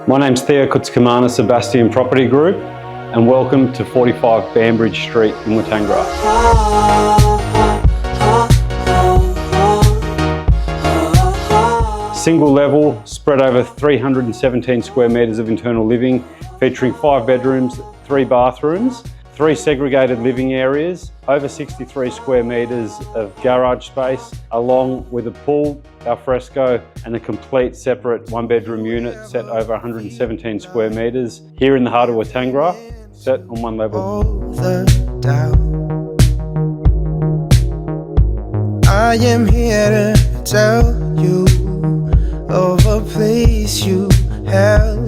My name's Theo Kutsukamana Sebastian Property Group, and welcome to 45 Banbridge Street in Watangra. Single level, spread over 317 square metres of internal living, featuring 5 bedrooms, 3 bathrooms, 3 segregated living areas, over 63 square metres of garage space, along with a pool, alfresco, and a complete separate 1-bedroom unit set over 117 square metres here in the heart of Watangra, set on 1 level. I am here to tell you of a place you have